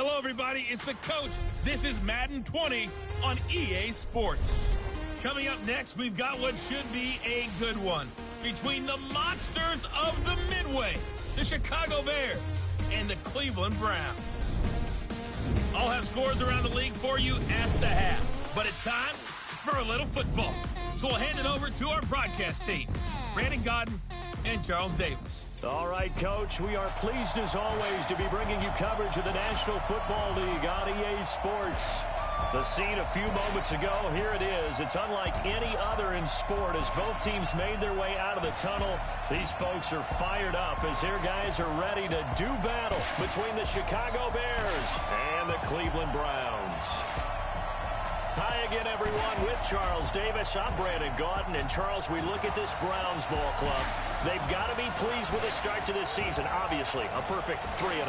Hello, everybody. It's the coach. This is Madden 20 on EA Sports. Coming up next, we've got what should be a good one between the monsters of the Midway, the Chicago Bears, and the Cleveland Browns. I'll have scores around the league for you at the half, but it's time for a little football. So we'll hand it over to our broadcast team, Brandon Godden and Charles Davis. All right, Coach, we are pleased as always to be bringing you coverage of the National Football League on EA Sports. The scene a few moments ago, here it is. It's unlike any other in sport as both teams made their way out of the tunnel. These folks are fired up as their guys are ready to do battle between the Chicago Bears and the Cleveland Browns. Hi again, everyone, with Charles Davis. I'm Brandon Godden. And, Charles, we look at this Browns ball club. They've got to be pleased with the start to this season. Obviously, a perfect 3-0.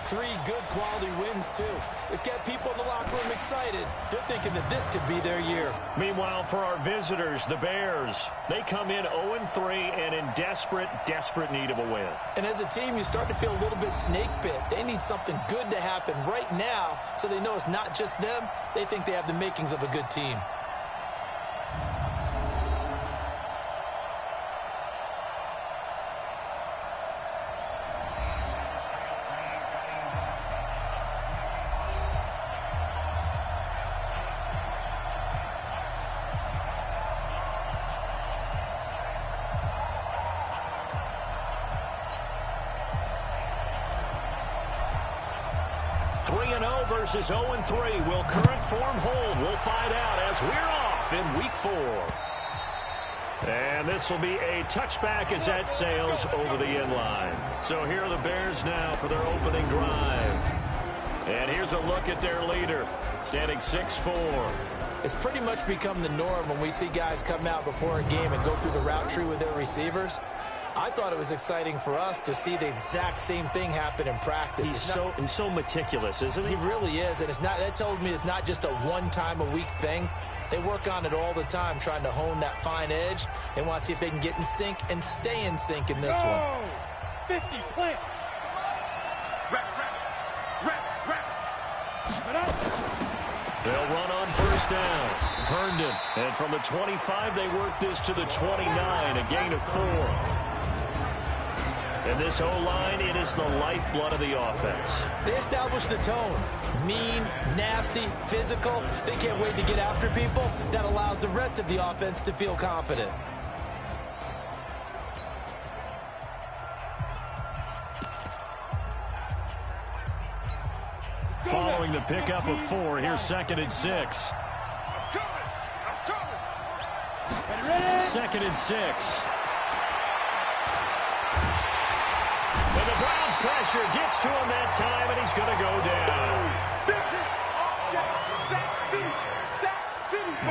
3 good quality wins, too. It's got people in the locker room excited. They're thinking that this could be their year. Meanwhile, for our visitors, the Bears, they come in 0-3 and in desperate need of a win. And as a team, you start to feel a little bit snake bit. They need something good to happen right now so they know it's not just them. They think they have the makings of a good team. Versus 0-3. Will current form hold? We'll find out as we're off in week 4. And this will be a touchback as that sails over the end line. So here are the Bears now for their opening drive. And here's a look at their leader, standing 6'4". It's pretty much become the norm when we see guys come out before a game and go through the route tree with their receivers. I thought it was exciting for us to see the exact same thing happen in practice. He's so meticulous, isn't he? He really is, and that tells me it's not just a one-time-a-week thing. They work on it all the time, trying to hone that fine edge. They want to see if they can get in sync and stay in sync in this one. 50, plant. Rep. They'll run on first down. Herndon, and from the 25, they work this to the 29, a gain of 4. And this O-line, it is the lifeblood of the offense. They establish the tone. Mean, nasty, physical. They can't wait to get after people. That allows the rest of the offense to feel confident. Following the pickup of 4, here's 2nd and 6. Second and 6. And the Browns pressure gets to him that time, and he's going to go down.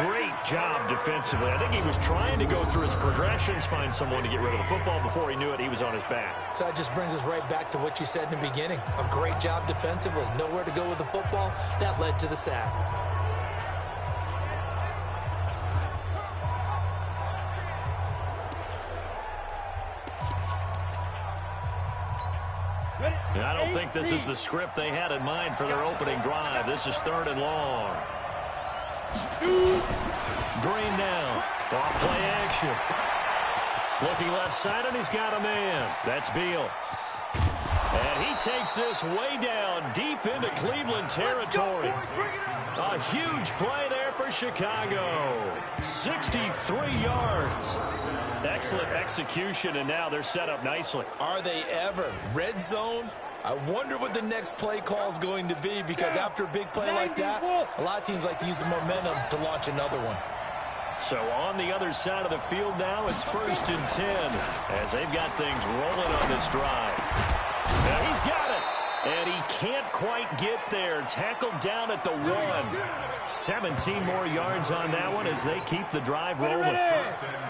Great job defensively. I think he was trying to go through his progressions, find someone to get rid of the football. Before he knew it, he was on his back. So that just brings us right back to what you said in the beginning. A great job defensively. Nowhere to go with the football. That led to the sack. I don't think this is the script they had in mind for their opening drive. This is 3rd and long. Green down. Off play action. Looking left side, and he's got a man. That's Beal. And he takes this way down deep into Cleveland territory. A huge play there for Chicago. 63 yards. Excellent execution, and now they're set up nicely. Are they ever? Red zone? I wonder what the next play call is going to be, because after a big play like that, a lot of teams like to use the momentum to launch another one. So on the other side of the field now, it's 1st and 10 as they've got things rolling on this drive. Now he's got it, and he can't quite get there. Tackled down at the 1. 17 more yards on that one as they keep the drive rolling.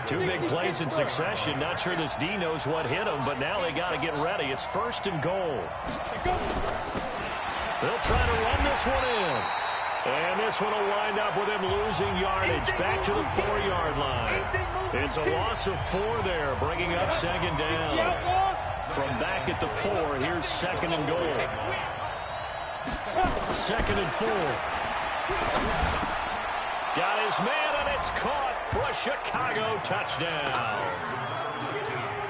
2 big plays in succession. Not sure this D knows what hit him, but now they got to get ready. It's 1st and goal. They'll try to run this one in. And this one will wind up with him losing yardage back to the 4-yard line. It's a loss of 4 there, bringing up 2nd down. From back at the 4, here's 2nd and goal. 2nd and 4. Got his man, and it's caught for a Chicago touchdown.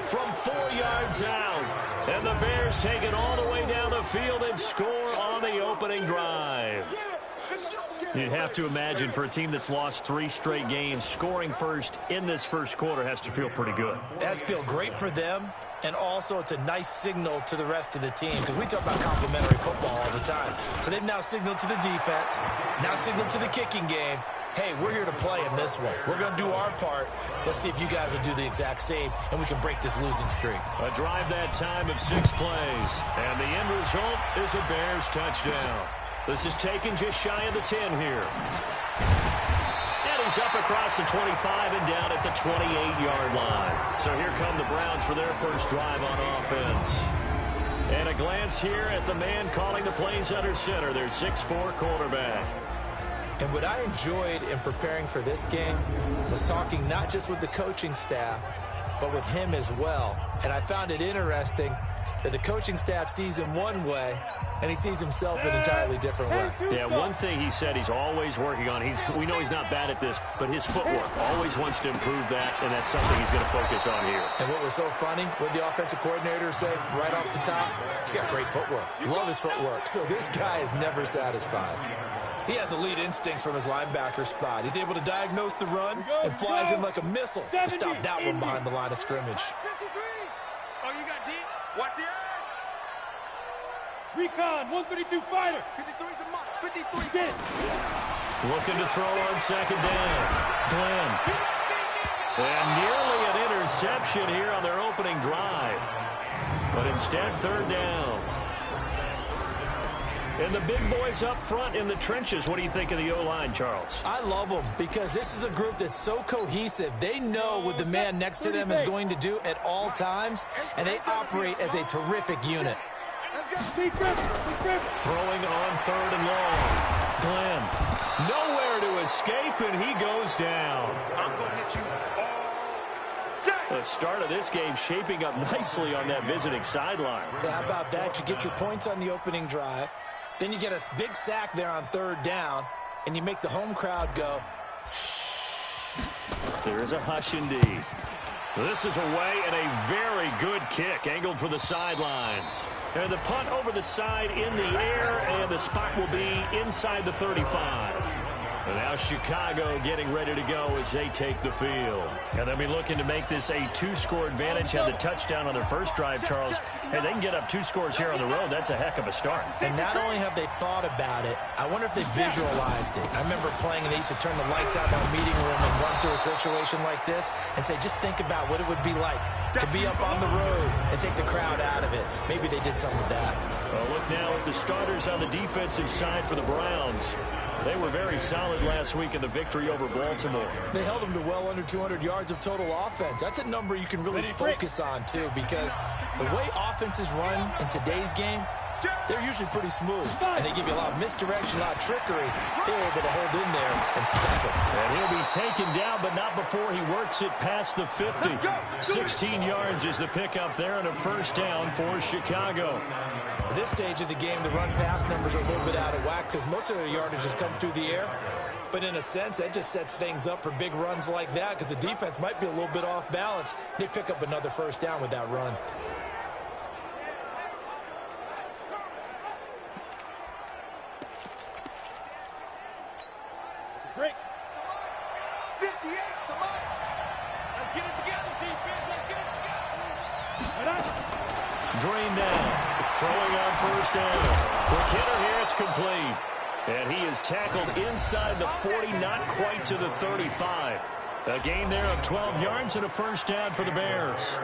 From 4 yards out. And the Bears take it all the way down the field and score on the opening drive. You'd have to imagine for a team that's lost 3 straight games, scoring first in this first quarter has to feel pretty good. It has to feel great for them, and also it's a nice signal to the rest of the team, because we talk about complimentary football all the time. So they've now signaled to the defense, now signaled to the kicking game, hey, we're here to play in this one. We're going to do our part. Let's see if you guys will do the exact same, and we can break this losing streak. A drive that time of 6 plays, and the end result is a Bears touchdown. This is taken just shy of the 10 here. And he's up across the 25 and down at the 28-yard line. So here come the Browns for their first drive on offense. And a glance here at the man calling the plays under center, their 6'4" quarterback. And what I enjoyed in preparing for this game was talking not just with the coaching staff, but with him as well. And I found it interesting that the coaching staff sees him one way, and he sees himself an entirely different way. Yeah, one thing he said he's always working on, we know he's not bad at this, but his footwork, always wants to improve that, and that's something he's going to focus on here. And what was so funny, what the offensive coordinator said right off the top, he's got great footwork. Love his footwork. So this guy is never satisfied. He has elite instincts from his linebacker spot. He's able to diagnose the run and flies in like a missile to stop that one behind the line of scrimmage. 53. Oh, you got D. Watch the edge. Recon, 132 fighter. 53's the mark. 53. Get. Looking to throw on 2nd down. Glenn. And nearly an interception here on their opening drive. But instead, 3rd down. And the big boys up front in the trenches. What do you think of the O-line, Charles? I love them because this is a group that's so cohesive. They know what the man next to them is going to do at all times, and they operate as a terrific unit. Throwing on 3rd and long. Glenn. Nowhere to escape, and he goes down. I'm going to hit you all day. The start of this game shaping up nicely on that visiting sideline. Yeah, how about that? You get your points on the opening drive. Then you get a big sack there on 3rd down, and you make the home crowd go. There's a hush indeed. This is away and a very good kick, angled for the sidelines. And the punt over the side in the air, and the spot will be inside the 35. And now Chicago getting ready to go as they take the field. And they'll be looking to make this a 2-score advantage. Had the touchdown on their first drive, Charles. Hey, they can get up 2 scores here on the road. That's a heck of a start. And not only have they thought about it, I wonder if they visualized it. I remember playing, and they used to turn the lights out in our meeting room and run through a situation like this and say, just think about what it would be like to be up on the road and take the crowd out of it. Maybe they did some of that. Well, look now at the starters on the defensive side for the Browns. They were very solid last week in the victory over Baltimore. They held them to well under 200 yards of total offense. That's a number you can really focus on, too, because the way offenses run in today's game, they're usually pretty smooth, and they give you a lot of misdirection, a lot of trickery. They're able to hold in there and stuff it. And he'll be taken down, but not before he works it past the 50. 16 yards is the pickup there, and a 1st down for Chicago. At this stage of the game, the run-pass numbers are a little bit out of whack because most of their yardage has come through the air. But in a sense, that just sets things up for big runs like that because the defense might be a little bit off balance. They pick up another 1st down with that run. Break. 58, somebody. Let's get it together, defense. Let's get it together. Drained down. Throwing on 1st down. McKinnon here, it's complete. And he is tackled inside the 40, not quite to the 35. A gain there of 12 yards and a 1st down for the Bears.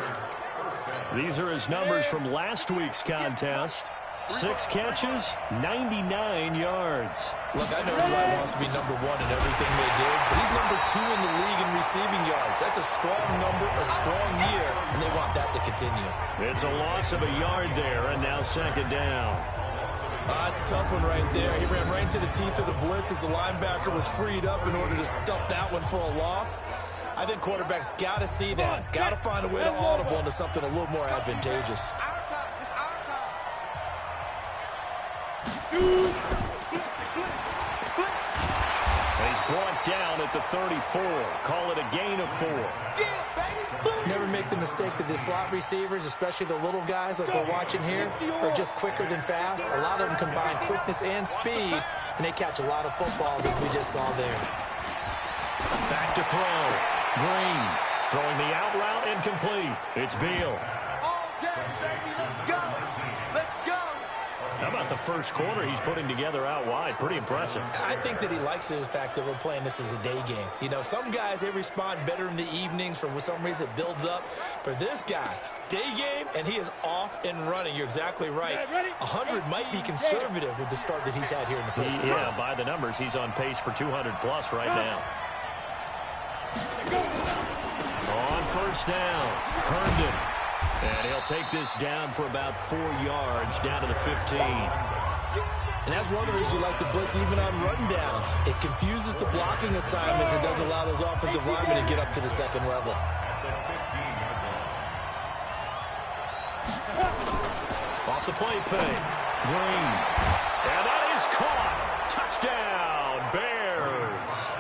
These are his numbers from last week's contest. 6 catches, 99 yards. Look, I know Eli wants to be number 1 in everything they did, but he's number 2 in the league in receiving yards. That's a strong number, a strong year, and they want that to continue. It's a loss of a yard there, and now 2nd down. It's a tough one right there. He ran right into the teeth of the blitz as the linebacker was freed up in order to stuff that one for a loss. I think quarterbacks got to see that. Got to find a way to audible into something a little more advantageous. And he's brought down at the 34. Call it a gain of 4. Never make the mistake that the slot receivers, especially the little guys like we're watching here, are just quicker than fast. A lot of them combine quickness and speed, and they catch a lot of footballs, as we just saw there. Back to throw. Green throwing the out route incomplete. It's Beal. All day, baby. Let's go. Let's go. How about the first quarter he's putting together out wide? Pretty impressive. I think that he likes the fact that we're playing this as a day game. You know, some guys, they respond better in the evenings. For some reason, it builds up. For this guy, day game, and he is off and running. You're exactly right. 100 might be conservative with the start that he's had here in the first quarter. Yeah, by the numbers, he's on pace for 200-plus right now. On first down, Herndon. And he'll take this down for about 4 yards, down to the 15. And that's one of the reasons you like to blitz even on run downs. It confuses the blocking assignments and doesn't allow those offensive linemen to get up to the second level. Off the play fake. Green. And that is caught. Touchdown, Bears.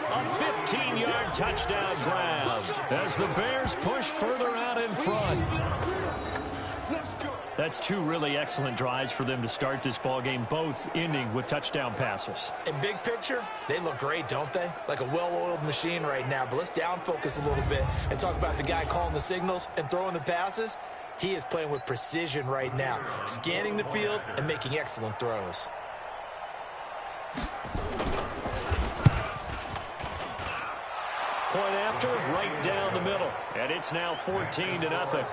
A 15-yard touchdown grab as the Bears push further out in front. That's 2 really excellent drives for them to start this ballgame, both ending with touchdown passes. In big picture, they look great, don't they? Like a well-oiled machine right now. But let's down focus a little bit and talk about the guy calling the signals and throwing the passes. He is playing with precision right now, scanning the field and making excellent throws. Point after, right down the middle. And it's now 14-0.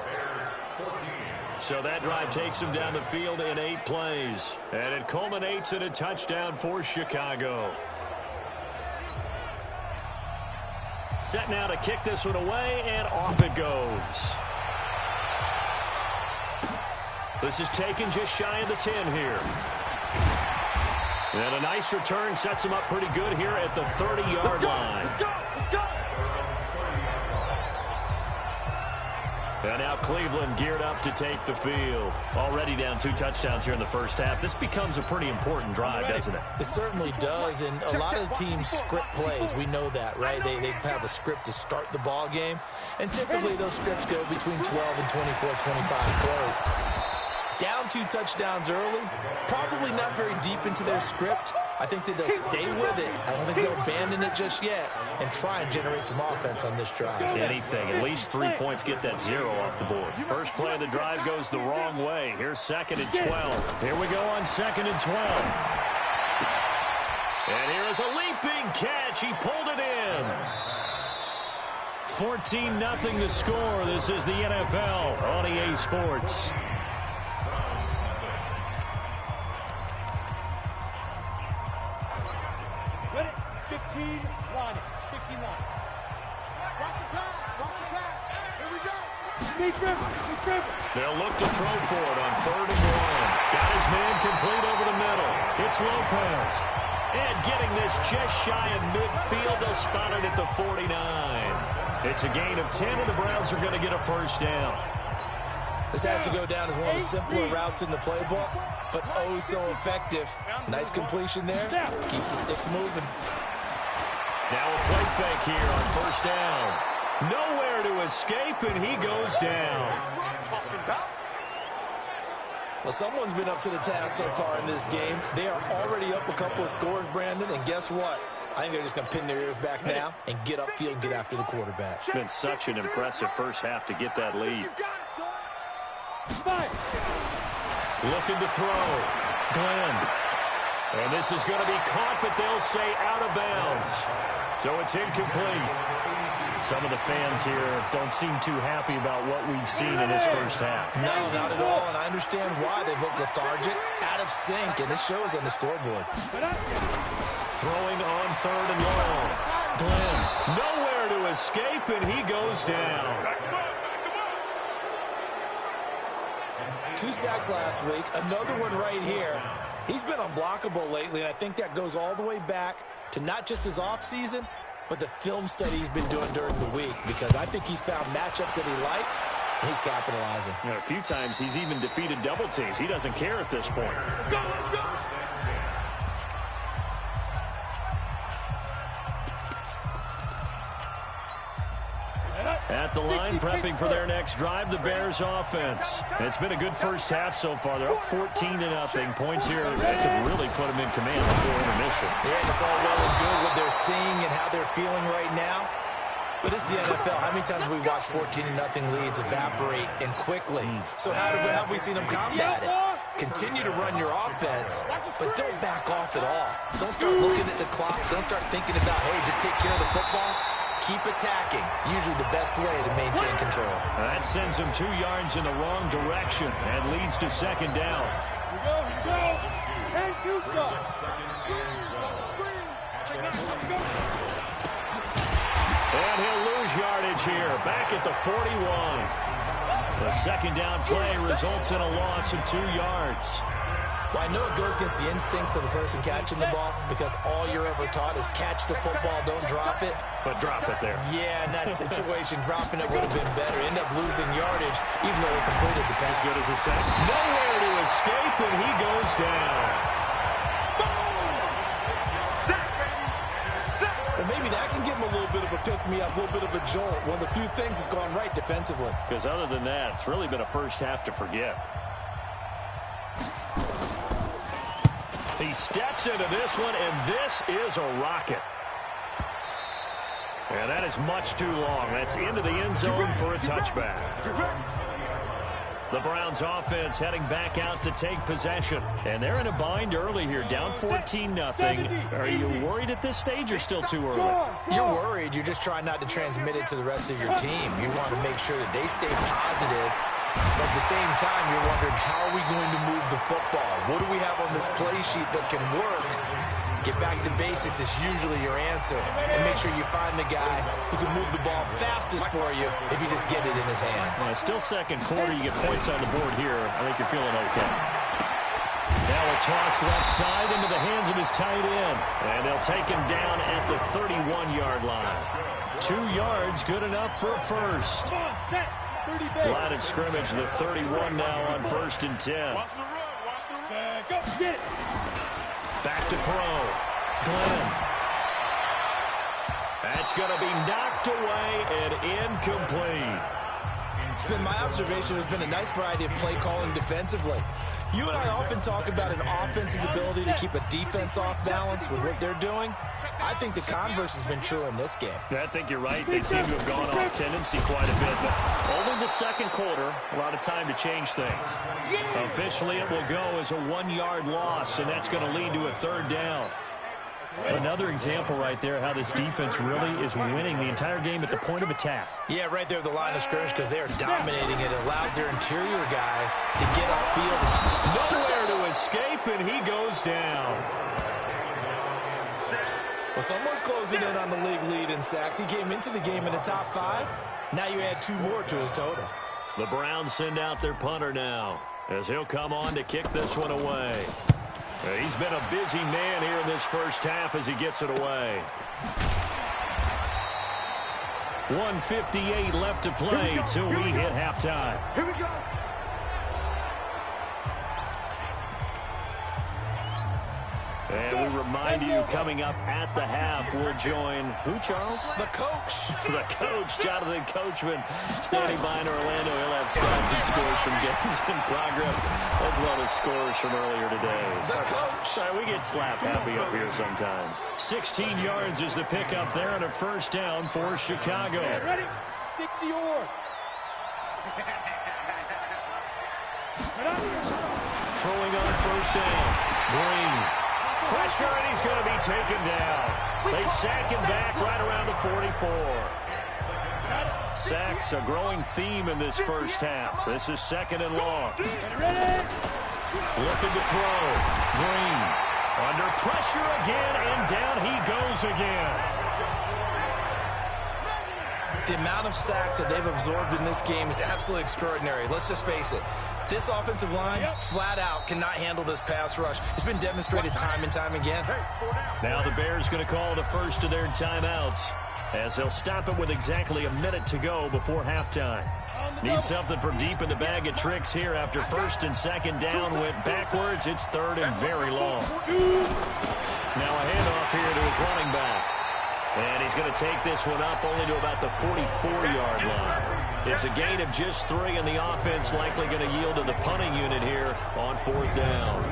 So that drive takes him down the field in 8 plays. And it culminates in a touchdown for Chicago. Set now to kick this one away, and off it goes. This is taken just shy of the 10 here. And a nice return sets him up pretty good here at the 30-yard line. Let's go. Let's go. And now Cleveland geared up to take the field. Already down 2 touchdowns here in the first half. This becomes a pretty important drive, doesn't it? It certainly does, and a lot of the teams script plays. We know that, right? They have a script to start the ball game, and typically those scripts go between 12 and 24, 25 plays. Down 2 touchdowns early, probably not very deep into their script. I think that they'll stay with it. I don't think they'll abandon it just yet and try and generate some offense on this drive. Anything. At least 3 points get that 0 off the board. First play of the drive goes the wrong way. Here's 2nd and 12. Here we go on 2nd and 12. And here is a leaping catch. He pulled it in. 14-0 the score. This is the NFL on EA Sports. They'll look to throw for it on 3rd and 1. Got his man complete over the middle. It's Lopez. And getting this just shy of midfield, they'll spot it at the 49. It's a gain of 10, and the Browns are going to get a first down. This has to go down as one of the simpler routes in the playbook, but oh so effective. Nice completion there. Keeps the sticks moving. Now a play fake here on first down. Nowhere to escape, and he goes down. Well, someone's been up to the task so far in this game. They are already up a couple of scores, Brandon, and guess what? I think they're just going to pin their ears back now and get upfield and get after the quarterback. It's been such an impressive first half to get that lead. Looking to throw. Glenn. And this is going to be caught, but they'll say out of bounds. So it's incomplete. Some of the fans here don't seem too happy about what we've seen in this first half. No, not at all, and I understand why. They look lethargic, out of sync, and it shows on the scoreboard. Throwing on 3rd and long. Glenn, nowhere to escape, and he goes down. 2 sacks last week, another one right here. He's been unblockable lately, and I think that goes all the way back to not just his offseason, but the film study he's been doing during the week, because I think he's found matchups that he likes, He's capitalizing. You know, a few times he's even defeated double teams. He doesn't care at this point. Let's go. At the line, prepping for their next drive, the Bears offense. It's been a good first half so far. They're up 14-0. Points here that could really put them in command before intermission. Yeah, and it's all well and good what they're seeing and how they're feeling right now. But it's the NFL. How many times have we watched 14-0 leads evaporate and quickly? So how have we seen them combat it? Continue to run your offense, but don't back off at all. Don't start looking at the clock. Don't start thinking about, hey, just take care of the football. Keep attacking. Usually the best way to maintain control. That sends them 2 yards in the wrong direction and leads to second down. Here we go. And 2 stops. And he'll lose yardage here. Back at the 41. The second down play results in a loss of 2 yards. Well, I know it goes against the instincts of the person catching the ball because all you're ever taught is catch the football, don't drop it. But drop it there. Yeah, in that situation, dropping it would have been better. End up losing yardage, even though he completed the pass. As good as a sack. Nowhere to escape, and he goes down. Well, maybe that can give him a little bit of a pick-me-up, a little bit of a jolt. One of the few things that's gone right defensively. Because other than that, it's really been a first half to forget. He steps into this one, and this is a rocket. And that is much too long. That's into the end zone for a touchback. The Browns offense heading back out to take possession. And they're in a bind early here, down 14-0. Are you worried at this stage or still too early? You're worried. You're just trying not to transmit it to the rest of your team. You want to make sure that they stay positive. But at the same time, you're wondering, how are we going to move the football? What do we have on this play sheet that can work? Get back to basics is usually your answer. And make sure you find the guy who can move the ball fastest for you if you just get it in his hands. Still second quarter. You get points on the board here. I think you're feeling okay. Now a toss left side into the hands of his tight end. And they'll take him down at the 31-yard line. 2 yards, good enough for a first. Line of scrimmage, the 31 now on 1st and 10. Back to throw. Glenn. That's going to be knocked away and incomplete. It's been my observation there's been a nice variety of play calling defensively. You and I often talk about an offense's ability to keep a defense off balance with what they're doing. I think the converse has been true in this game. I think you're right. They seem to have gone off tendency quite a bit, but only the second quarter, a lot of time to change things. Officially, it will go as a 1-yard loss, and that's going to lead to a 3rd down. Another example right there how this defense really is winning the entire game at the point of attack. Yeah, right there at the line of scrimmage because they are dominating it. It allows their interior guys to get upfield. Nowhere to escape, and he goes down. Well, someone's closing in on the league lead in sacks. He came into the game in the top 5. Now you add 2 more to his total. The Browns send out their punter now as he'll come on to kick this one away. He's been a busy man here in this first half as he gets it away. 1:58 left to play till we hit halftime. Here we go. And we remind you, coming up at the half, we'll join who, Charles? The coach. The coach, Jonathan Coachman, standing by in Orlando. He'll have stats and scores from games in progress, as well as scores from earlier today. The coach. Sorry, we get slap happy up here sometimes. 16 yards is the pickup there and a 1st down for Chicago. Ready? 60 or. Throwing on 1st down. Green. Pressure, and he's going to be taken down. They sack him back right around the 44. Sacks, a growing theme in this first half. This is 2nd and long. Looking to throw. Green. Under pressure again, and down he goes again. The amount of sacks that they've absorbed in this game is absolutely extraordinary. Let's just face it. This offensive line, flat out, cannot handle this pass rush. It's been demonstrated time and time again. Now the Bears going to call the first of their timeouts. as they'll stop it with exactly a minute to go before halftime. Need something from deep in the bag of tricks here after first and second down went backwards. It's third and very long. Now a handoff here to his running back. And he's going to take this one up only to about the 44-yard line. It's a gain of just 3, and the offense likely going to yield to the punting unit here on 4th down.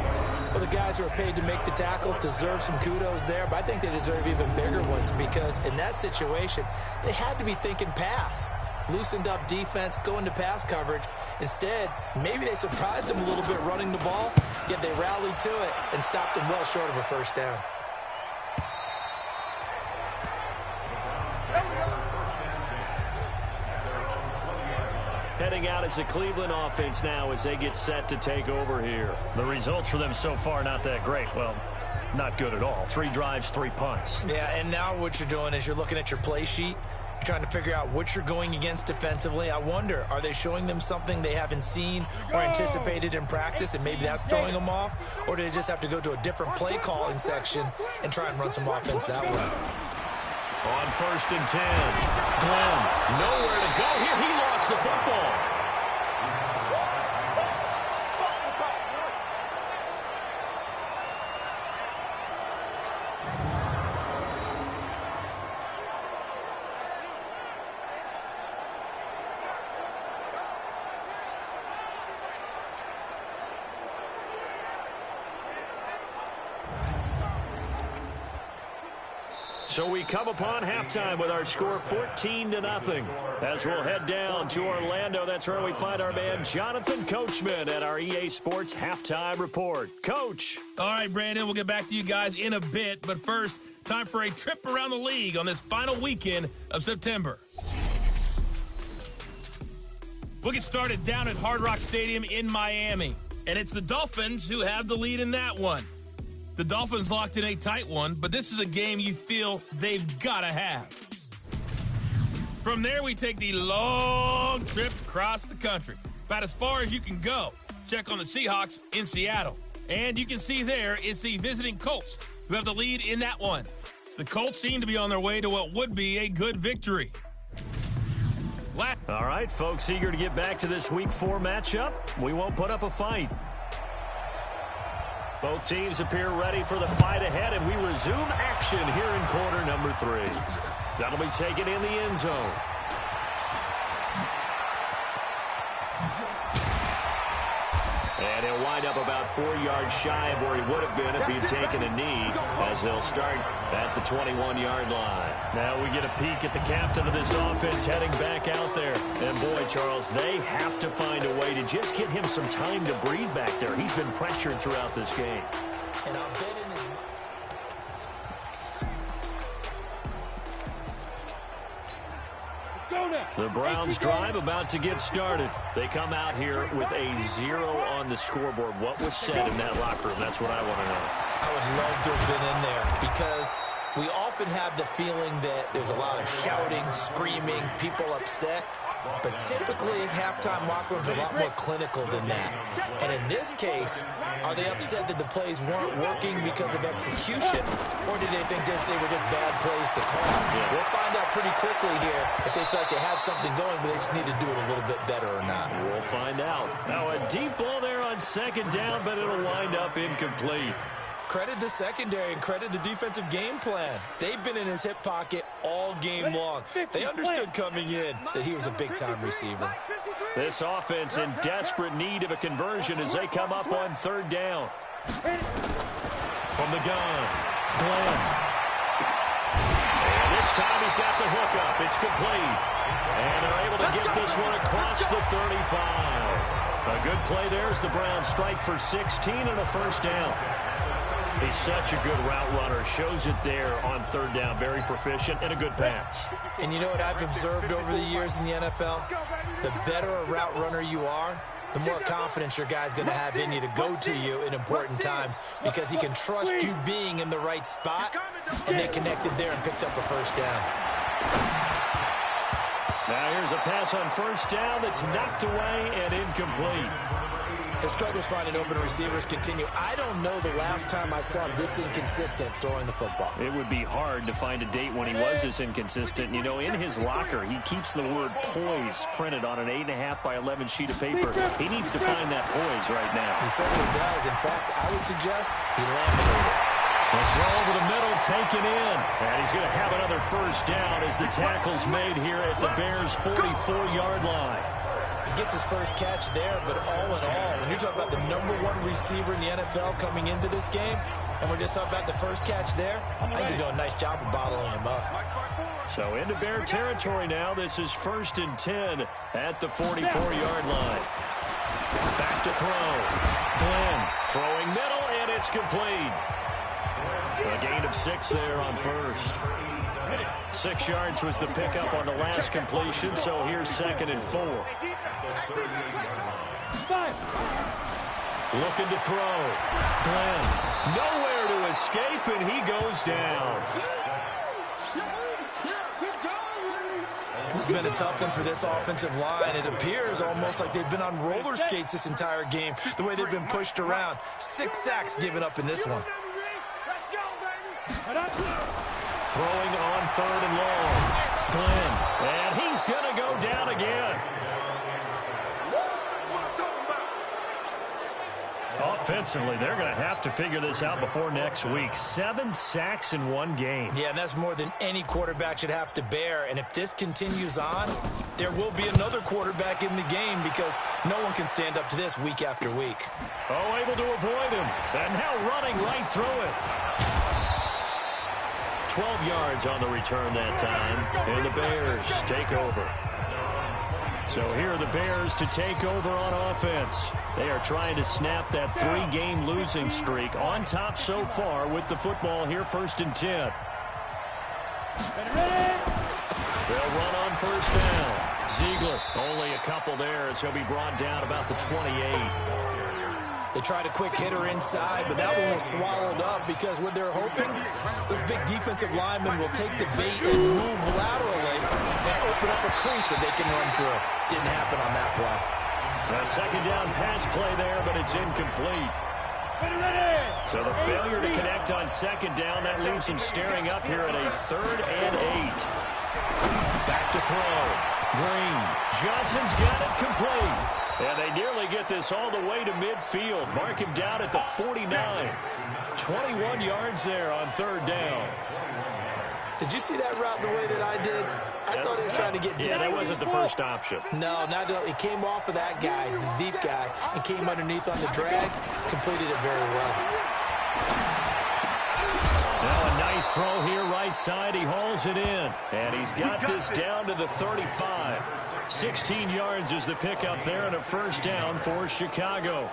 Well, the guys who are paid to make the tackles deserve some kudos there, but I think they deserve even bigger ones because in that situation, they had to be thinking pass. Loosened up defense, going to pass coverage. Instead, maybe they surprised them a little bit running the ball, yet they rallied to it and stopped them well short of a first down. Heading out as the Cleveland offense now as they get set to take over here. The results for them so far not that great. Well, not good at all. 3 drives, 3 punts. Yeah, and now what you're doing is you're looking at your play sheet. You're trying to figure out what you're going against defensively. I wonder, are they showing them something they haven't seen or anticipated in practice, and maybe that's throwing them off? Or do they just have to go to a different play calling section and try and run some offense that way? On 1st and 10, Glenn, nowhere to go here. He lost the football. So we come upon halftime with our score 14-0. As we'll head down to Orlando, that's where we find our man Jonathan Coachman at our EA Sports Halftime Report. Coach. All right, Brandon, we'll get back to you guys in a bit. But first, time for a trip around the league on this final weekend of September. We'll get started down at Hard Rock Stadium in Miami. And it's the Dolphins who have the lead in that one. The Dolphins locked in a tight one, but this is a game you feel they've got to have. From there, we take the long trip across the country, about as far as you can go. Check on the Seahawks in Seattle. And you can see there it's the visiting Colts who have the lead in that one. The Colts seem to be on their way to what would be a good victory. All right, folks, eager to get back to this Week 4 matchup. We won't put up a fight. Both teams appear ready for the fight ahead, and we resume action here in quarter number 3. That'll be taken in the end zone. And he'll wind up about 4 yards shy of where he would have been if he had taken a knee, as they'll start at the 21-yard line. Now we get a peek at the captain of this offense heading back out there. And boy, Charles, they have to find a way to just get him some time to breathe back there. He's been pressured throughout this game. And I'll bet in his... The Browns drive about to get started. They come out here with a 0 on the scoreboard. What was said in that locker room? That's what I want to know. I would love to have been in there because we often have the feeling that there's a lot of shouting, screaming, people upset. But typically, halftime locker rooms are a lot more clinical than that. And in this case, are they upset that the plays weren't working because of execution, or did they think they were just bad plays to call? Yeah. We'll find out pretty quickly here if they felt like they had something going, but they just need to do it a little bit better or not. We'll find out. Now, a deep ball there on 2nd down, but it'll wind up incomplete. Credit the secondary and credit the defensive game plan. They've been in his hip pocket all game long. They understood coming in that he was a big-time receiver. This offense in desperate need of a conversion as they come up on 3rd down. From the gun, Glenn. And this time he's got the hookup. It's complete. And they're able to get this one across the 35. A good play there as the Browns strike for 16 and a first down. He's such a good route runner. Shows it there on 3rd down. Very proficient and a good pass. And you know what I've observed over the years in the NFL? The better a route runner you are, the more confidence your guy's going to have in you to go to you in important times because he can trust you being in the right spot, and they connected there and picked up a first down. Now here's a pass on 1st down that's knocked away and incomplete. His struggles finding open receivers continue. I don't know the last time I saw him this inconsistent throwing the football. It would be hard to find a date when he was this inconsistent. You know, in his locker, he keeps the word poise printed on an 8.5 by 11 sheet of paper. He needs to find that poise right now. He certainly does. In fact, I would suggest he laminated it. The throw over the middle taken in. And he's going to have another first down as the tackle's made here at the Bears' 44-yard line. He gets his first catch there, but all in all, when you're talking about the #1 receiver in the NFL coming into this game, and we're just talking about the first catch there, I think they're doing a nice job of bottling him up. So into Bear territory now. This is 1st and 10 at the 44-yard line. Back to throw. Glenn throwing middle, and it's complete. A gain of 6 there on first. 6 yards was the pickup on the last completion, so here's 2nd and 4. Looking to throw. Glenn nowhere to escape, and he goes down. This has been a tough one for this offensive line. It appears almost like they've been on roller skates this entire game, the way they've been pushed around. 6 sacks given up in this one. Throwing on 3rd and long. Glenn, and he's going to go down again. Offensively, they're going to have to figure this out before next week. 7 sacks in 1 game. Yeah, and that's more than any quarterback should have to bear. And if this continues on, there will be another quarterback in the game because no one can stand up to this week after week. Oh, able to avoid him. And now running right through it. 12 yards on the return that time. And the Bears take over. So here are the Bears to take over on offense. They are trying to snap that 3-game losing streak. On top so far with the football here, 1st and 10. They'll run on 1st down. Ziegler, only a couple there as he'll be brought down about the 28. They tried a quick hitter inside, but that one was swallowed up because what they're hoping, those big defensive linemen will take the bait and move laterally and open up a crease that they can run through. Didn't happen on that play. A 2nd down pass play there, but it's incomplete. So the failure to connect on 2nd down, that leaves them staring up here at a 3rd and 8. Back to throw. Green. Johnson's got it complete. And they nearly get this all the way to midfield. Mark him down at the 49. 21 yards there on 3rd down. Did you see that route the way that I did? I thought he was trying to get down. Yeah, that wasn't the first option. No, it came off of that guy, the deep guy, and came underneath on the drag. Completed it very well. Now a nice throw here right side. He hauls it in. And he's got this down to the 35. 16 yards is the pickup there and a 1st down for Chicago.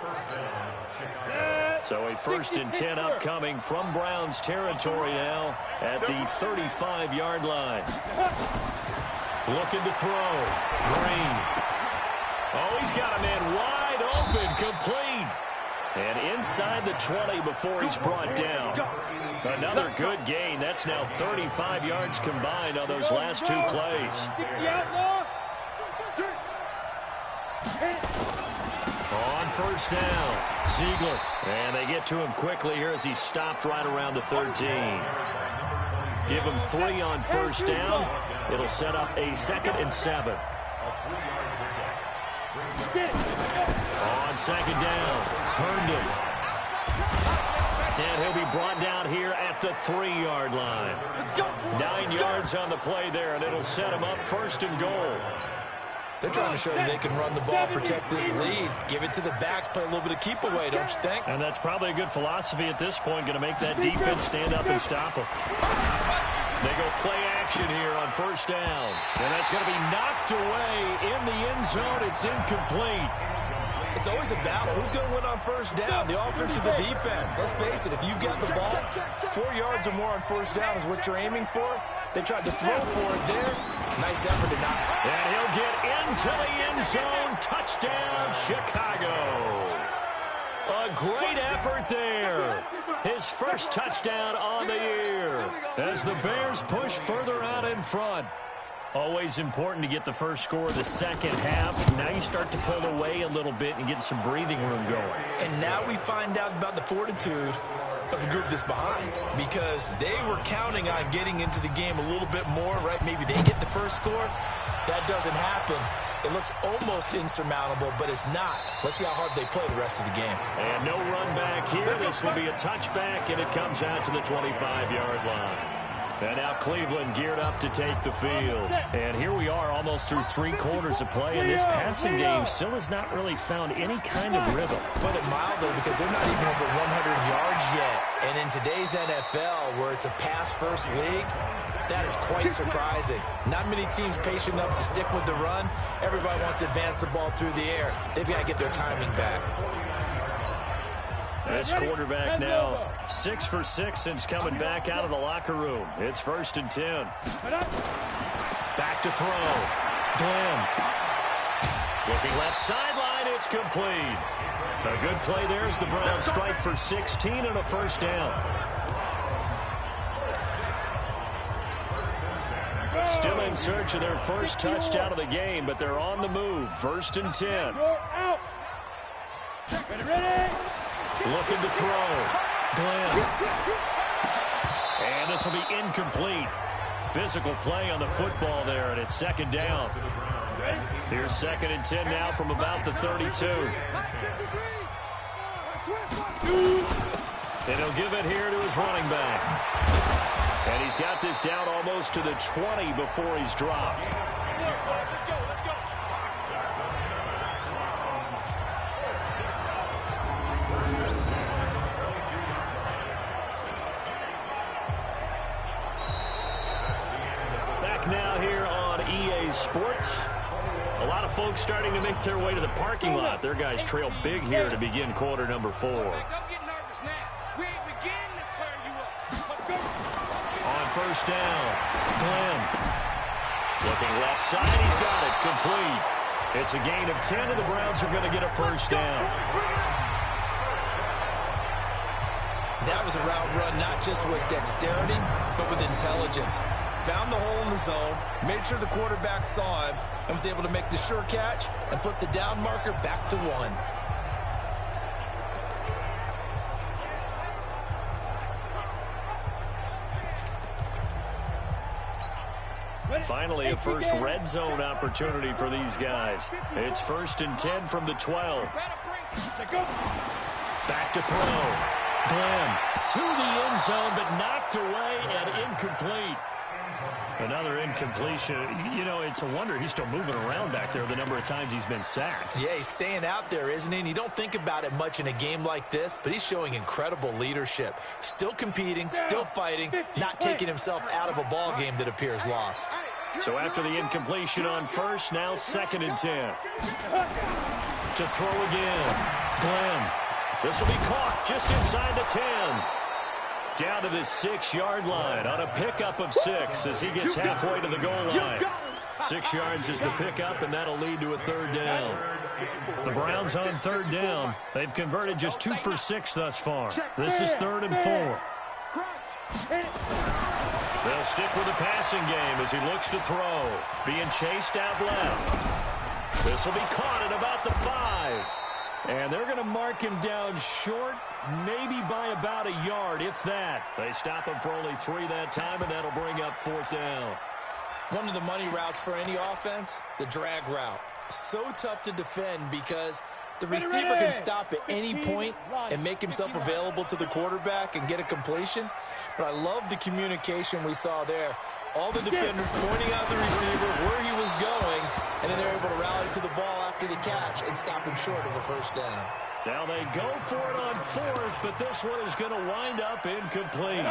So a 1st and 10 upcoming from Browns territory now at the 35-yard line. Looking to throw. Green. Oh, he's got a man wide open, complete. And inside the 20 before he's brought down. Another good gain. That's now 35 yards combined on those last 2 plays. On 1st down, Ziegler. And they get to him quickly here as he stopped right around the 13. Give him 3 on 1st down. It'll set up a 2nd and 7. On 2nd down, Herndon. And he'll be brought down here at the 3-yard line. 9 yards on the play there, and it'll set him up 1st and goal. They're trying to show that they can run the ball, protect this lead. Give it to the backs, play a little bit of keep away, don't you think? And that's probably a good philosophy at this point, going to make that defense stand up and stop them. They go play action here on 1st down. And that's going to be knocked away in the end zone. It's incomplete. It's always a battle. Who's going to win on 1st down, the offense or the defense? Let's face it, if you've got the ball, 4 yards or more on 1st down is what you're aiming for. They tried to throw for it there. Nice effort to knock. And he'll get into the end zone. Touchdown, Chicago. A great effort there. His 1st touchdown on the year as the Bears push further out in front. Always important to get the first score of the second half. Now you start to pull away a little bit and get some breathing room going. And now we find out about the fortitude of the group that's behind, because they were counting on getting into the game a little bit more, right? Maybe they get the first score. That doesn't happen. It looks almost insurmountable, but it's not. Let's see how hard they play the rest of the game. And no run back here. This will be a touchback, and it comes out to the 25-yard line. And now Cleveland geared up to take the field. And here we are almost through 3 quarters of play, and this passing game still has not really found any kind of rhythm. Put it mildly, because they're not even over 100 yards yet. And in today's NFL, where it's a pass-first league, that is quite surprising. Not many teams patient enough to stick with the run. Everybody wants to advance the ball through the air. They've got to get their timing back. This quarterback now 6 for 6 since coming back out of the locker room. It's 1st and 10. Back to throw. Glenn. Looking left sideline. It's complete. A good play there as the Browns strike for 16 and a first down. Still in search of their first touchdown of the game, but they're on the move. 1st and 10. Ready? Looking to throw. Glenn. And this will be incomplete. Physical play on the football there, and it's 2nd down. Here's 2nd and 10 now from about the 32. And he'll give it here to his running back. And he's got this down almost to the 20 before he's dropped. Now here on EA Sports. A lot of folks starting to make their way to the parking lot. Their guys trail big here to begin quarter number 4. Don't get nervous now. We ain't beginning to turn you up. Let's go. On 1st down, Glenn. Looking left side, he's got it. Complete. It's a gain of 10, and the Browns are going to get a first down. That was a route run not just with dexterity, but with intelligence. Found the hole in the zone, made sure the quarterback saw him, and was able to make the sure catch and flip the down marker back to 1. Finally, a first red zone opportunity for these guys. It's 1st and 10 from the 12. Back to throw. Glenn to the end zone, but knocked away and incomplete. Another incompletion. You know, it's a wonder he's still moving around back there the number of times he's been sacked. Yeah, he's staying out there, isn't he? And you don't think about it much in a game like this, but he's showing incredible leadership. Still competing, still fighting, not taking himself out of a ball game that appears lost. So after the incompletion on 1st, now 2nd and 10. To throw again. Glenn. This will be caught just inside the 10. Down to the 6-yard line on a pickup of 6 as he gets halfway to the goal line. 6 yards is the pickup, and that'll lead to a 3rd down. The Browns on 3rd down. They've converted just 2 for 6 thus far. This is 3rd and 4. They'll stick with the passing game as he looks to throw. Being chased out left. This will be caught at about the 5. And they're going to mark him down short, maybe by about a yard, if that. They stop him for only 3 that time, and that'll bring up 4th down. One of the money routes for any offense, the drag route. So tough to defend because the receiver can stop at any point and make himself available to the quarterback and get a completion. But I love the communication we saw there. All the defenders pointing out the receiver where he was going, and then they're able to rally to the ball after the catch and stop him short of a 1st down. Now they go for it on 4th, but this one is going to wind up incomplete.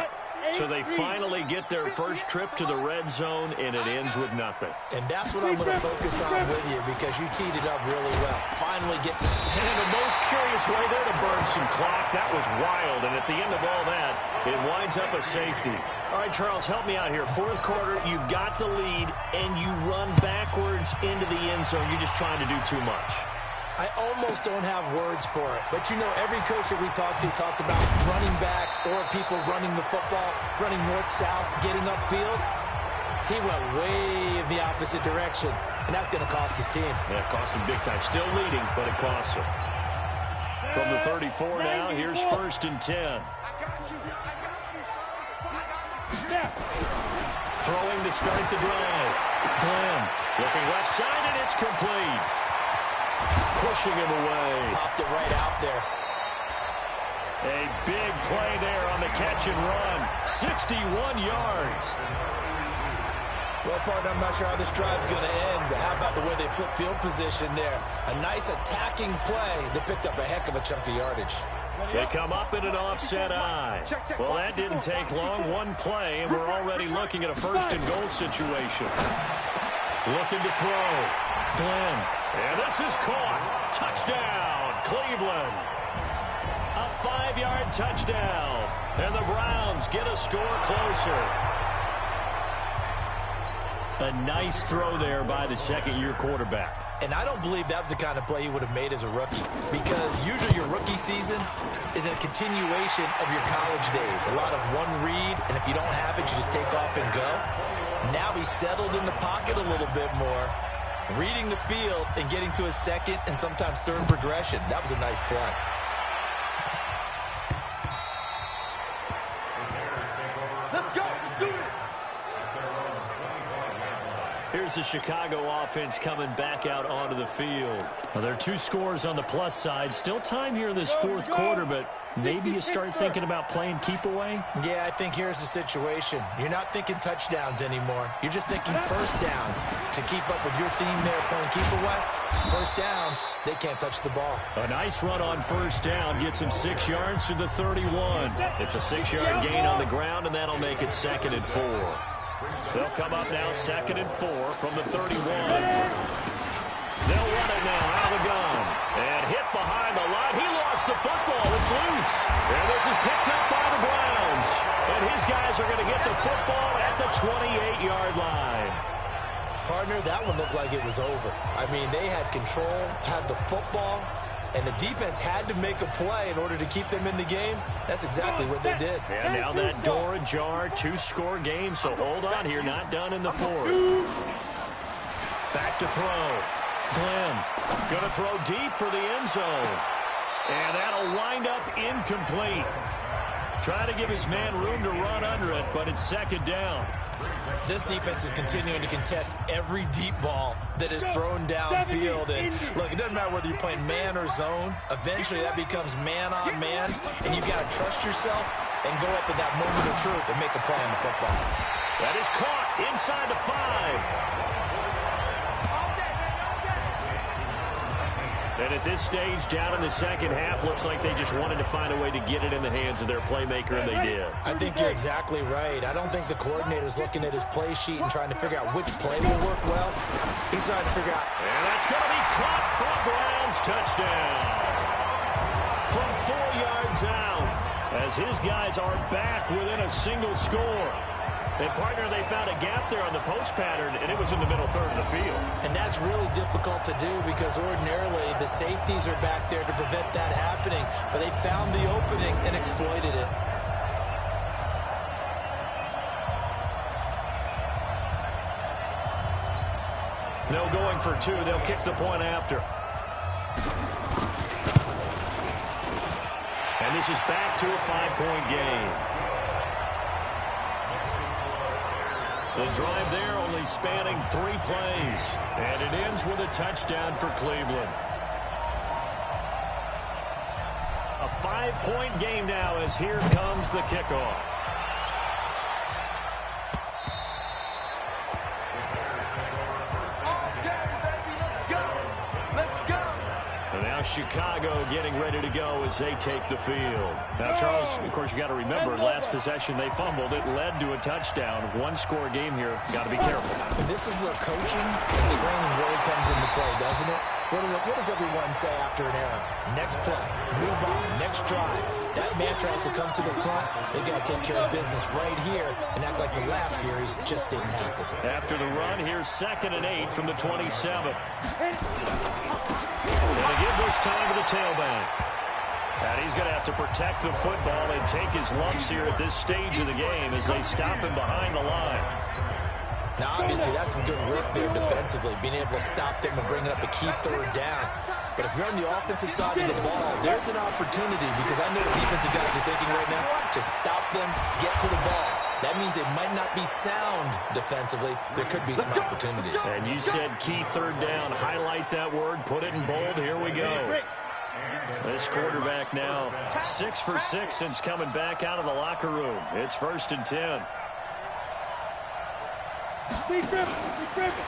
So they finally get their first trip to the red zone, and it ends with nothing. And that's what I'm going to focus on with you, because you teed it up really well. Finally get to... And in the most curious way there to burn some clock. That was wild, and at the end of all that, it winds up a safety. All right, Charles, help me out here. 4th quarter, you've got the lead, and you run backwards into the end zone. You're just trying to do too much. I almost don't have words for it. But, you know, every coach that we talk to talks about running backs or people running the football, running north-south, getting upfield. He went way in the opposite direction, and that's going to cost his team. Yeah, it cost him big time. Still leading, but it costs him. From the 34 now, here's 1st and 10. Throwing to start the drive. Glenn looking left side, and it's complete. Pushing him away. Popped it right out there. A big play there on the catch and run. 61 yards. Well, partner, I'm not sure how this drive's going to end, but how about the way they flip field position there? A nice attacking play that picked up a heck of a chunk of yardage. They come up in an offset eye. Well, that didn't take long. One play, and we're already looking at a 1st and goal situation. Looking to throw. Glenn. And this is caught. Touchdown, Cleveland. A 5-yard touchdown. And the Browns get a score closer. A nice throw there by the second-year quarterback. And I don't believe that was the kind of play he would have made as a rookie, because usually your rookie season is a continuation of your college days. A lot of one read, and if you don't have it, you just take off and go. Now he's settled in the pocket a little bit more, reading the field and getting to his second and sometimes third progression. That was a nice play. Let's go. Do it. Here's the Chicago offense coming back out onto the field. Well, there are 2 scores on the plus side. Still time here in this 4th quarter, but maybe you start thinking about playing keep away? Yeah, I think here's the situation. You're not thinking touchdowns anymore. You're just thinking first downs. To keep up with your theme there, playing keep away, first downs, they can't touch the ball. A nice run on 1st down gets him 6 yards to the 31. It's a 6-yard gain on the ground, and that'll make it 2nd and 4. They'll come up now 2nd and 4 from the 31. They'll run it now out of the gun. And hit behind the line. He lost the football. It's loose. And this is picked up by the Browns. And his guys are going to get the football at the 28-yard line. Partner, that one looked like it was over. I mean, they had control, had the football, and the defense had to make a play in order to keep them in the game. That's exactly what they did. And now that door ajar, 2-score game, so hold on here, not done in the 4th. Back to throw. Glenn going to throw deep for the end zone. And that'll wind up incomplete. Trying to give his man room to run under it, but it's 2nd down. This defense is continuing to contest every deep ball that is thrown downfield. And look, it doesn't matter whether you're playing man or zone. Eventually that becomes man on man, and you've got to trust yourself and go up at that moment of truth and make a play on the football. That is caught inside the 5. And at this stage, down in the second half, looks like they just wanted to find a way to get it in the hands of their playmaker, and they did. I think you're exactly right. I don't think the coordinator's looking at his play sheet and trying to figure out which play will work well. He's trying to figure out. And that's going to be caught for a Browns touchdown. From 4 yards out, as his guys are back within a single score. And, partner, they found a gap there on the post pattern, and it was in the middle third of the field. And that's really difficult to do because ordinarily the safeties are back there to prevent that happening. But they found the opening and exploited it. No going for 2. They'll kick the point after. And this is back to a 5-point game. The drive there only spanning 3 plays. And it ends with a touchdown for Cleveland. A 5-point game now as here comes the kickoff. Chicago getting ready to go as they take the field. Now, Charles, of course, you got to remember, last possession they fumbled. It led to a touchdown. 1-score game here. Got to be careful. And this is where coaching and training really comes into play, doesn't it? What does everyone say after an error? Next play, move on, next drive. That mantra has to come to the front. They've got to take care of business right here and act like the last series just didn't happen. After the run, here's 2nd and 8 from the 27. And to give this time to the tailback. And he's going to have to protect the football and take his lumps here at this stage of the game as they stop him behind the line. Now, obviously, that's some good work there defensively, being able to stop them and bring it up a key third down. But if you're on the offensive side of the ball, there's an opportunity, because I know the defensive guys are thinking right now, just stop them, get to the ball. That means they might not be sound defensively. There could be some opportunities. And you said key third down. Highlight that word. Put it in bold. Here we go. This quarterback now 6 for 6 since coming back out of the locker room. It's 1st and 10.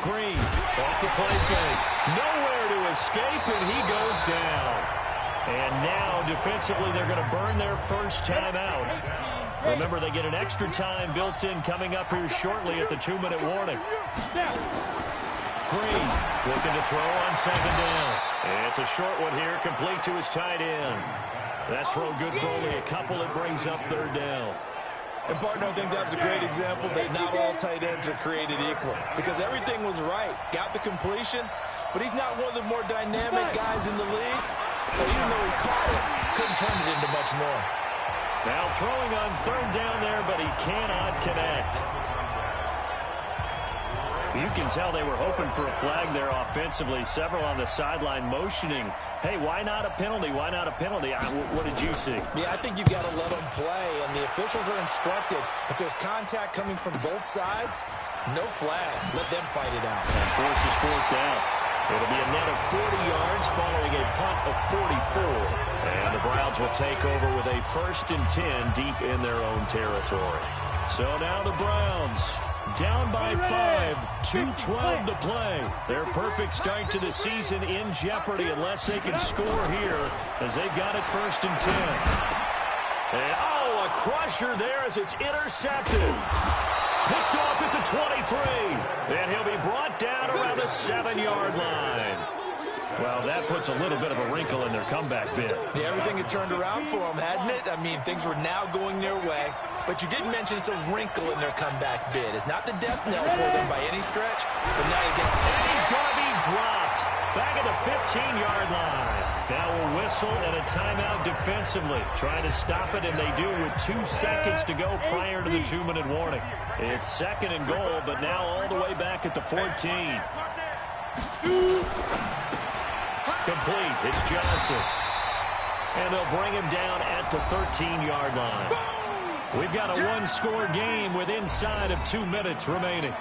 Green off the play fake. Nowhere to escape, and he goes down. And now, defensively, they're going to burn their first timeout. Remember, they get an extra time built in coming up here shortly at the 2-minute warning. Green looking to throw on 2nd down. It's a short one here, complete to his tight end. That throw good for only a couple. It brings up 3rd down. And, partner, I think that was a great example that not all tight ends are created equal, because everything was right. Got the completion, but he's not one of the more dynamic guys in the league. So even though he caught it, couldn't turn it into much more. Now throwing on 3rd down there, but he cannot connect. You can tell they were hoping for a flag there offensively. Several on the sideline motioning, hey, why not a penalty? Why not a penalty? What did you see? Yeah, I think you've got to let them play, and the officials are instructed. If there's contact coming from both sides, no flag. Let them fight it out. And forces 4th down. It'll be a net of 40 yards following a punt of 44. And the Browns will take over with a 1st and 10 deep in their own territory. So now the Browns down by 5, 2:12 to play. Their perfect start to the season in jeopardy unless they can score here, as they've got it 1st and 10. And, oh, a crusher there as it's intercepted. Picked off at the 23. And he'll be brought down around the 7-yard line. Well, that puts a little bit of a wrinkle in their comeback bid. Yeah, everything had turned around for them, hadn't it? I mean, things were now going their way. But you did mention it's a wrinkle in their comeback bid. It's not the death knell for them by any stretch, but now he gets... And he's going to be dropped back at the 15-yard line. Now a whistle and a timeout defensively. Trying to stop it, and they do with 2 seconds to go prior to the 2-minute warning. It's 2nd and goal, but now all the way back at the 14. Complete. It's Johnson. And they'll bring him down at the 13-yard line. We've got a 1-score game with inside of 2 minutes remaining.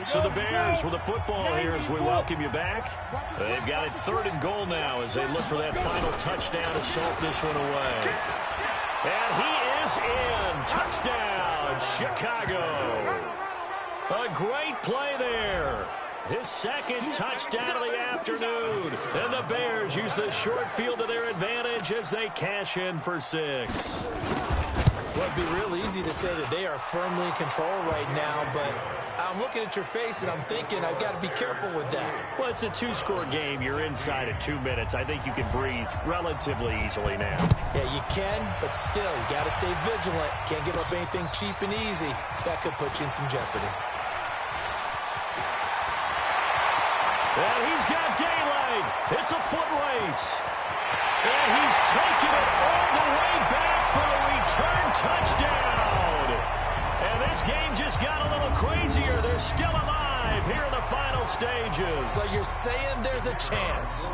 So the Bears with the football here as we welcome you back. They've got it 3rd and goal now as they look for that final touchdown to salt this one away. And he is in. Touchdown, Chicago. A great play there. His 2nd touchdown of the afternoon. And the Bears use the short field to their advantage as they cash in for 6. Well, it'd be real easy to say that they are firmly in control right now, but I'm looking at your face and I'm thinking I've got to be careful with that. Well, it's a 2-score game. You're inside at 2 minutes. I think you can breathe relatively easily now. Yeah, you can, but still, you got to stay vigilant. Can't give up anything cheap and easy. That could put you in some jeopardy. And he's got daylight. It's a foot race. And he's taking it all the way back for the return touchdown. And this game just got a little crazier. They're still alive here in the final stages. So you're saying there's a chance.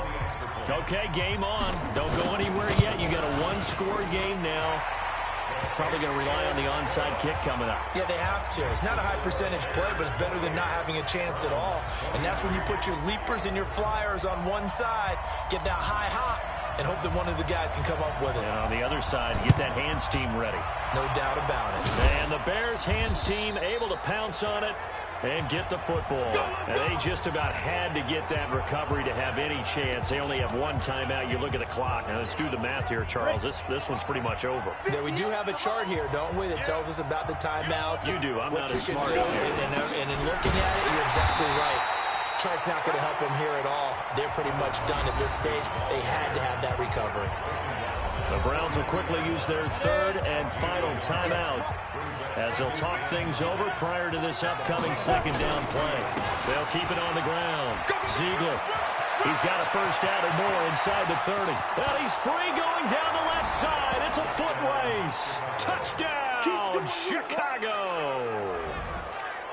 Okay, game on. Don't go anywhere yet. You got a 1-score game now. Probably going to rely on the onside kick coming up. Yeah, they have to. It's not a high percentage play, but it's better than not having a chance at all. And that's when you put your leapers and your flyers on one side, get that high hop, and hope that one of the guys can come up with it. And on the other side, get that hands team ready. No doubt about it. And the Bears hands team able to pounce on it and get the football. And they just about had to get that recovery to have any chance. They only have 1 timeout. You look at the clock. Now, let's do the math here, Charles. This one's pretty much over. Yeah, we do have a chart here, don't we, that tells us about the timeouts. You do. I'm not as smart as you. And in looking at it, you're exactly right. Chart's not going to help them here at all. They're pretty much done at this stage. They had to have that recovery. The Browns will quickly use their 3rd and final timeout as they'll talk things over prior to this upcoming 2nd down play. They'll keep it on the ground. Ziegler, he's got a first out or more inside the 30. And he's free going down the left side. It's a foot race. Touchdown, Chicago.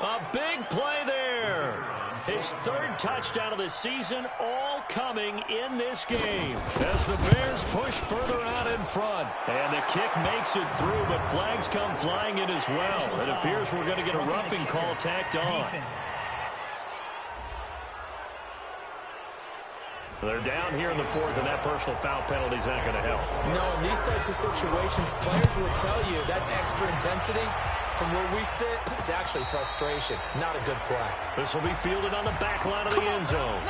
A big play there. His third touchdown of the season, all coming in this game. As the Bears push further out in front. And the kick makes it through, but flags come flying in as well. It appears we're going to get a roughing call tacked on. They're down here in the fourth, and that personal foul penalty is not going to help. No, in these types of situations, players will tell you that's extra intensity. From where we sit, it's actually frustration. Not a good play. This will be fielded on the back line of the end zone.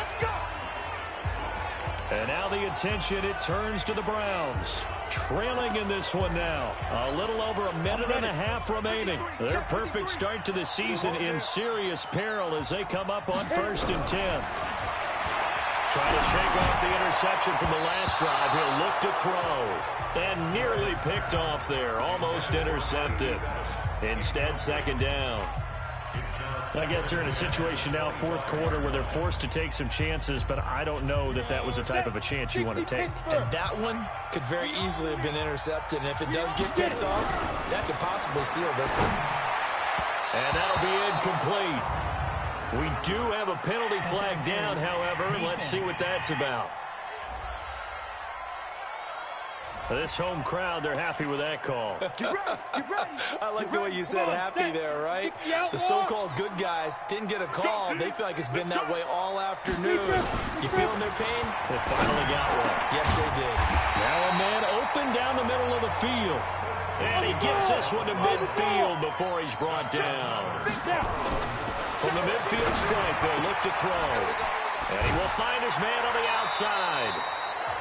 And now the attention, it turns to the Browns. Trailing in this one now. A little over a minute and a half remaining. Their perfect start to the season in serious peril as they come up on 1st and 10. Trying to shake off the interception from the last drive. He'll look to throw. And nearly picked off there. Almost intercepted. Instead, 2nd down. I guess they're in a situation now, 4th quarter, where they're forced to take some chances, but I don't know that that was the type of a chance you want to take. And that one could very easily have been intercepted. And if it does get picked off, that could possibly seal this one. And that'll be incomplete. We do have a penalty flag down, however. Let's see what that's about. This home crowd, they're happy with that call. I like the way you said happy there, right? The so-called good guys didn't get a call. They feel like it's been that way all afternoon. You feeling their pain? They finally got one. Yes, they did. Now a man open down the middle of the field. And he gets this one to midfield before he's brought down. From the midfield stripe, they'll look to throw. And he will find his man on the outside.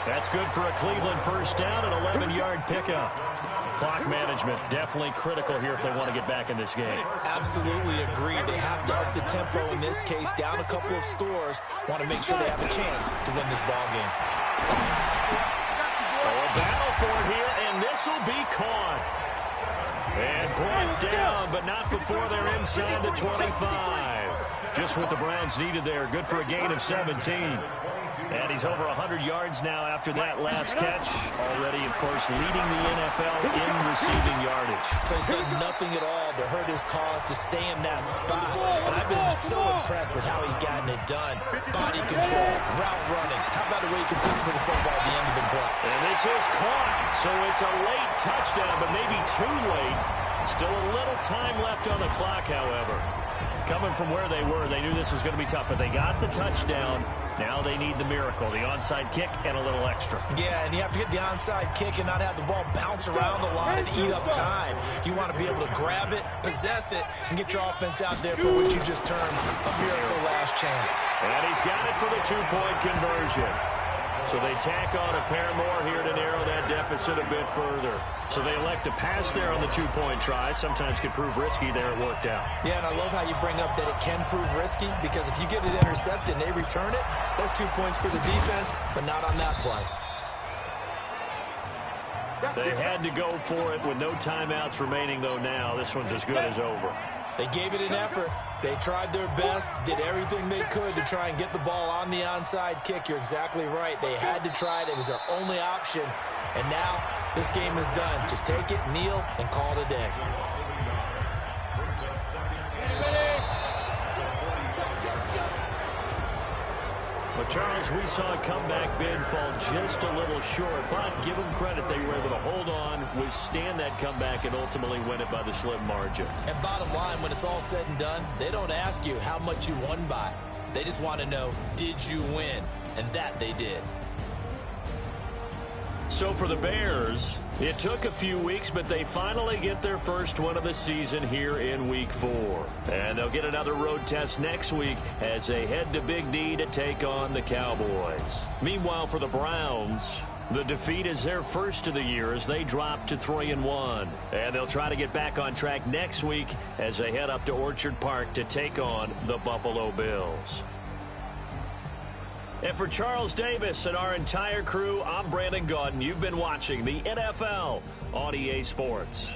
That's good for a Cleveland 1st down, an 11-yard pickup. Clock management definitely critical here if they want to get back in this game. Absolutely agreed. They have to up the tempo in this case, down a couple of scores. Want to make sure they have a chance to win this ball game. Oh, a battle for it here, and this will be caught. And brought down, but not before they're inside the 25. Just what the Browns needed there. Good for a gain of 17. And he's over 100 yards now after that last catch. Already, of course, leading the NFL in receiving yardage. So he's done nothing at all to hurt his cause to stay in that spot. But I've been so impressed with how he's gotten it done. Body control, route running. How about the way he competes for the football at the end of the play? And this is caught. So it's a late touchdown, but maybe too late. Still a little time left on the clock, however. Coming from where they were, they knew this was going to be tough, but they got the touchdown. Now they need the miracle, the onside kick and a little extra. Yeah, and you have to get the onside kick and not have the ball bounce around a lot and eat up time. You want to be able to grab it, possess it, and get your offense out there for what you just termed a miracle last chance. And he's got it for the 2-point conversion. So they tack on a pair more here to narrow that deficit a bit further. So they elect to pass there on the 2-point try. Sometimes could prove risky. There it worked out. Yeah, and I love how you bring up that it can prove risky, because if you get it intercepted and they return it, that's 2 points for the defense, but not on that play. They had to go for it with no timeouts remaining, though, now. This one's as good as over. They gave it an effort. They tried their best, did everything they could to try and get the ball on the onside kick. You're exactly right. They had to try it. It was their only option. And now this game is done. Just take it, kneel, and call it a day. But, Charles, we saw a comeback bid fall just a little short, but give them credit. They were able to hold on, withstand that comeback, and ultimately win it by the slim margin. And bottom line, when it's all said and done, they don't ask you how much you won by. They just want to know, did you win? And that they did. So for the Bears, it took a few weeks, but they finally get their first win of the season here in Week 4. And they'll get another road test next week as they head to Big D to take on the Cowboys. Meanwhile, for the Browns, the defeat is their first of the year as they drop to 3-1. And they'll try to get back on track next week as they head up to Orchard Park to take on the Buffalo Bills. And for Charles Davis and our entire crew, I'm Brandon Gaudin. You've been watching the NFL on EA Sports.